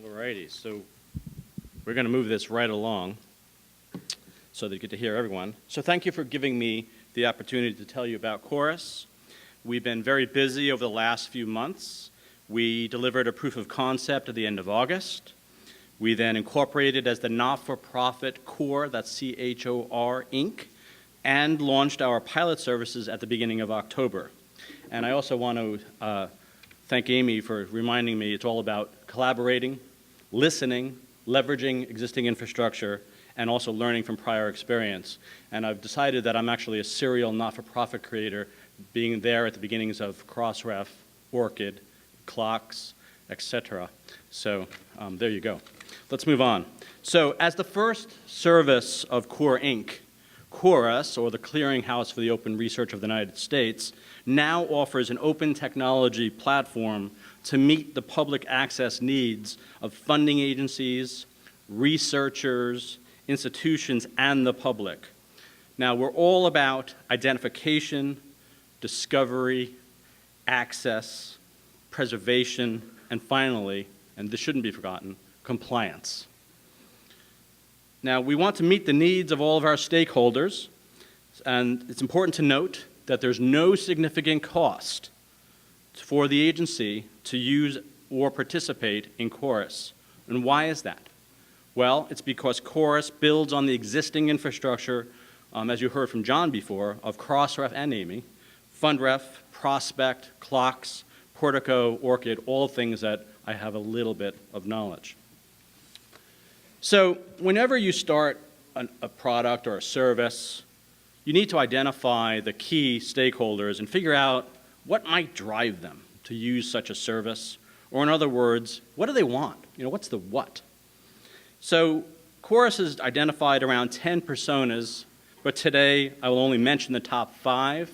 Alrighty, so we're going to move this right along so that you get to hear everyone. So thank you for giving me the opportunity to tell you about Chorus. We've been very busy over the last few months. We delivered a proof of concept at the end of August. We then incorporated as the not-for-profit CORE, that's C-H-O-R, Inc., and launched our pilot services at the beginning of October. And I also want to thank Amy for reminding me it's all about collaborating, listening, leveraging existing infrastructure, and also learning from prior experience. And I've decided that I'm actually a serial not-for-profit creator, being there at the beginnings of Crossref, Orchid, Clocks, etc. So there you go. Let's move on. So as the first service of CORE Inc., Chorus, or the Clearinghouse for the Open Research of the United States, now offers an open technology platform to meet the public access needs of funding agencies, researchers, institutions, and the public. Now, we're all about identification, discovery, access, preservation, and finally, and this shouldn't be forgotten, compliance. Now, we want to meet the needs of all of our stakeholders, and it's important to note that there's no significant cost for the agency to use or participate in Chorus. And why is that? Well, it's because Chorus builds on the existing infrastructure, as you heard from John before, of Crossref and Amy, FundRef, Prospect, Clocks, Portico, Orchid, all things that I have a little bit of knowledge. So whenever you start a product or a service, you need to identify the key stakeholders and figure out what might drive them to use such a service, or in other words, what do they want? What's the what? So Chorus has identified around 10 personas, but today I will only mention the top 5,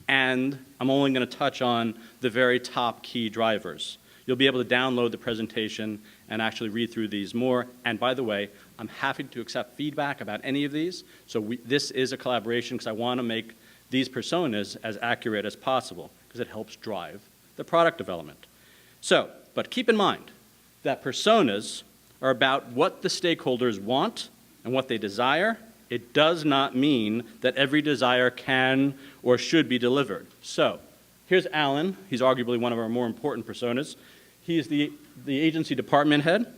and I'm only going to touch on the very top key drivers. You'll be able to download the presentation and actually read through these more. And by the way, I'm happy to accept feedback about any of these. So this is a collaboration because I want to make these personas as accurate as possible because it helps drive the product development. So, but keep in mind that personas are about what the stakeholders want and what they desire. It does not mean that every desire can or should be delivered. So, here's Alan. He's arguably one of our more important personas. He's the agency department head,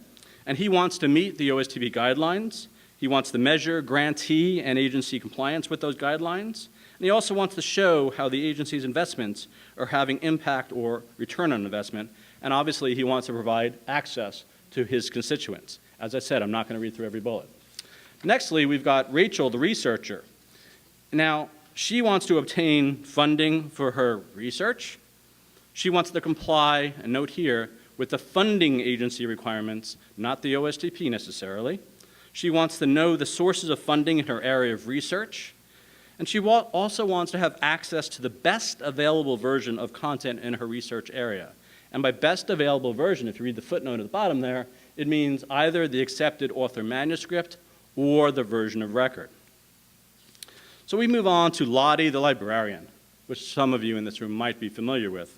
and he wants to meet the OSTP guidelines. He wants to measure grantee and agency compliance with those guidelines. And he also wants to show how the agency's investments are having impact or return on investment. And obviously, he wants to provide access to his constituents. As I said, I'm not going to read through every bullet. Nextly, we've got Rachel, the researcher. Now, she wants to obtain funding for her research. She wants to comply, and note here, with the funding agency requirements, not the OSTP necessarily. She wants to know the sources of funding in her area of research. And she also wants to have access to the best available version of content in her research area. And by best available version, if you read the footnote at the bottom there, it means either the accepted author manuscript or the version of record. So we move on to Lodi, the librarian, which some of you in this room might be familiar with.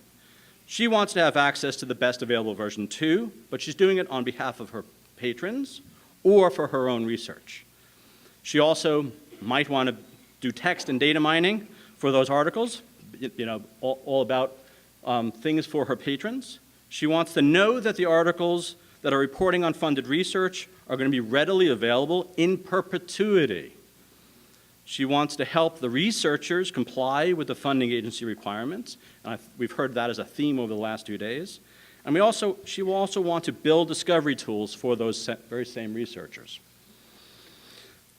She wants to have access to the best available version too, but she's doing it on behalf of her patrons or for her own research. She also might want to do text and data mining for those articles, all about things for her patrons. She wants to know that the articles that are reporting on funded research are going to be readily available in perpetuity. She wants to help the researchers comply with the funding agency requirements. And we've heard that as a theme over the last 2 days. And she will also want to build discovery tools for those very same researchers.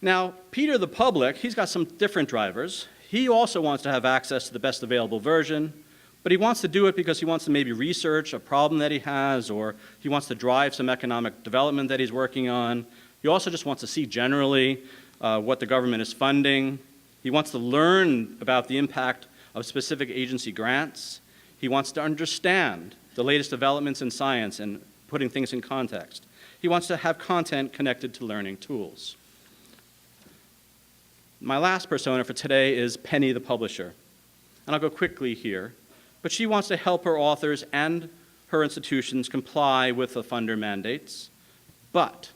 Now, Peter the public, he's got some different drivers. He also wants to have access to the best available version, but he wants to do it because he wants to maybe research a problem that he has, or he wants to drive some economic development that he's working on. He also just wants to see generally what the government is funding. He wants to learn about the impact of specific agency grants. He wants to understand the latest developments in science and putting things in context. He wants to have content connected to learning tools. My last persona for today is Penny the publisher. And I'll go quickly here. But she wants to help her authors and her institutions comply with the funder mandates, but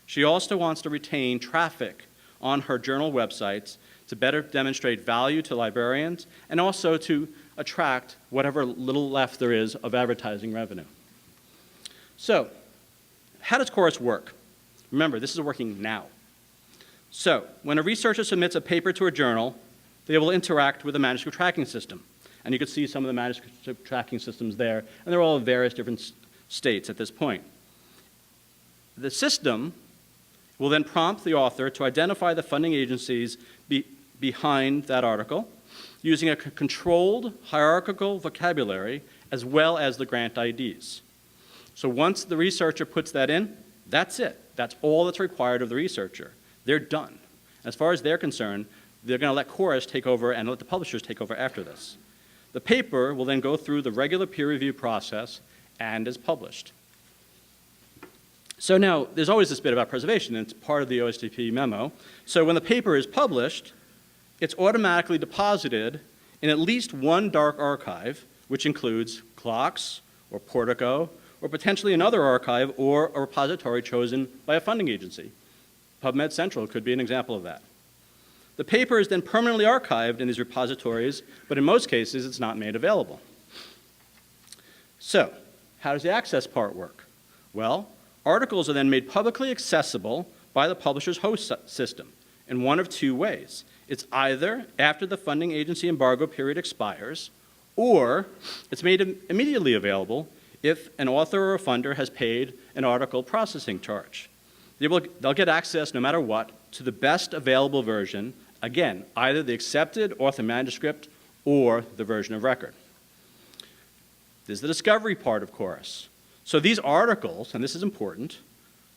she also wants to retain traffic on her journal websites to better demonstrate value to librarians and also to attract whatever little left there is of advertising revenue. So, how does Chorus work? Remember, this is working now. So, when a researcher submits a paper to a journal, they will interact with the manuscript tracking system. And you can see some of the manuscript tracking systems there, and they're all in various different states at this point. The system will then prompt the author to identify the funding agencies behind that article using a controlled hierarchical vocabulary as well as the grant IDs. So once the researcher puts that in, that's it. That's all that's required of the researcher. They're done. As far as they're concerned, they're going to let Chorus take over and let the publishers take over after this. The paper will then go through the regular peer review process and is published. So now, there's always this bit about preservation, and it's part of the OSTP memo. So when the paper is published, it's automatically deposited in at least one dark archive, which includes clocks or Portico, or potentially another archive or a repository chosen by a funding agency. PubMed Central could be an example of that. The paper is then permanently archived in these repositories, but in most cases, it's not made available. So, how does the access part work? Well, articles are then made publicly accessible by the publisher's host system in one of two ways. It's either after the funding agency embargo period expires, or it's made immediately available if an author or a funder has paid an article processing charge. They'll get access, no matter what, to the best available version, again, either the accepted author manuscript or the version of record. This is the discovery part of Chorus. So these articles, and this is important,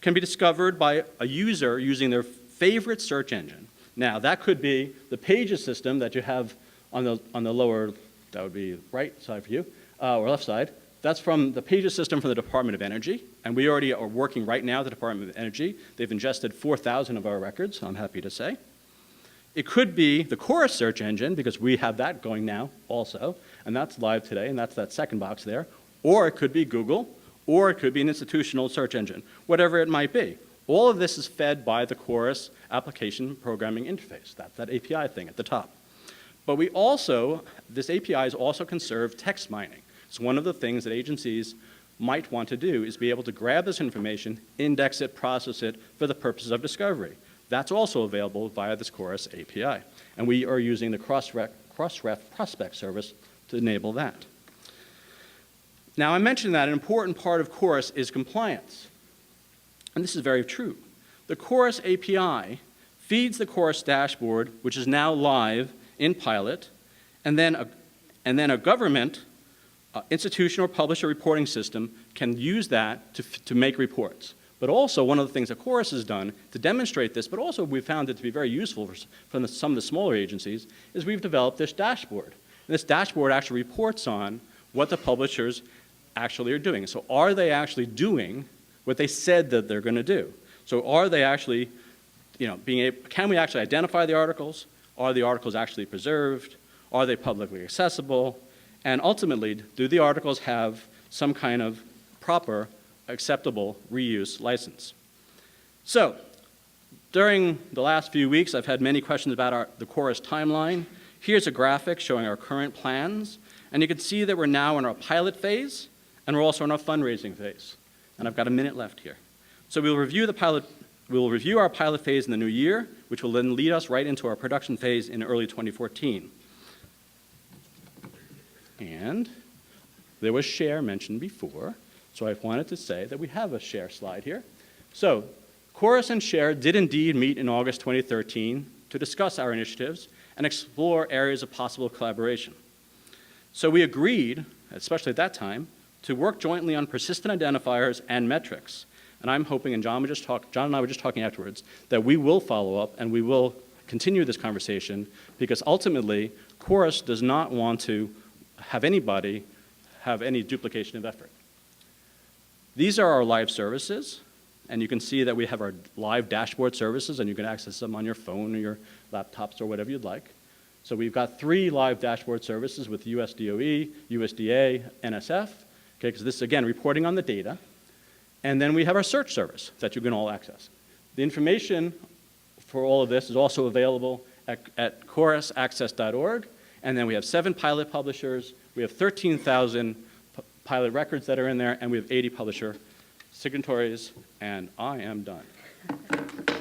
can be discovered by a user using their favorite search engine. Now, that could be the Pages system that you have on the lower, that would be right side for you, or left side. That's from the Pages system from the Department of Energy, and we already are working right now at the Department of Energy. They've ingested 4,000 of our records, I'm happy to say. It could be the Chorus search engine, because we have that going now also, and that's live today, and that's that second box there. Or it could be Google, or it could be an institutional search engine, whatever it might be. All of this is fed by the Chorus application programming interface. That's that API thing at the top. But we also, this API is also can serve text mining. It's one of the things that agencies might want to do is be able to grab this information, index it, process it for the purposes of discovery. That's also available via this Chorus API. And we are using the Crossref Prospect service to enable that. Now, I mentioned that an important part of Chorus is compliance. And this is very true. The Chorus API feeds the Chorus dashboard, which is now live in pilot, and then a government institution or publisher reporting system can use that to make reports. But also, one of the things that Chorus has done to demonstrate this, but also we found it to be very useful for some of the smaller agencies, is we've developed this dashboard. And this dashboard actually reports on what the publishers actually are doing. So are they actually doing what they said that they're going to do? So are they actually, can we actually identify the articles? Are the articles actually preserved? Are they publicly accessible? And ultimately, do the articles have some kind of proper, acceptable reuse license? So, during the last few weeks, I've had many questions about the Chorus timeline. Here's a graphic showing our current plans. And you can see that we're now in our pilot phase, and we're also in our fundraising phase. And I've got a minute left here. So we'll review our pilot phase in the new year, which will then lead us right into our production phase in early 2014. And there was share mentioned before, so I wanted to say that we have a share slide here. So Chorus and Share did indeed meet in August 2013 to discuss our initiatives and explore areas of possible collaboration. So we agreed, especially at that time, to work jointly on persistent identifiers and metrics. And I'm hoping, and John and I were just talking afterwards, that we will follow up and we will continue this conversation, because ultimately, Chorus does not want to have anybody have any duplication of effort. These are our live services, and you can see that we have our live dashboard services, and you can access them on your phone or your laptops or whatever you'd like. So we've got 3 live dashboard services with US DOE, USDA, NSF. Okay, because this is, again, reporting on the data. And then we have our search service that you can all access. The information for all of this is also available at chorusaccess.org. And then we have 7 pilot publishers. We have 13,000 pilot records that are in there, and we have 80 publisher signatories, and I am done.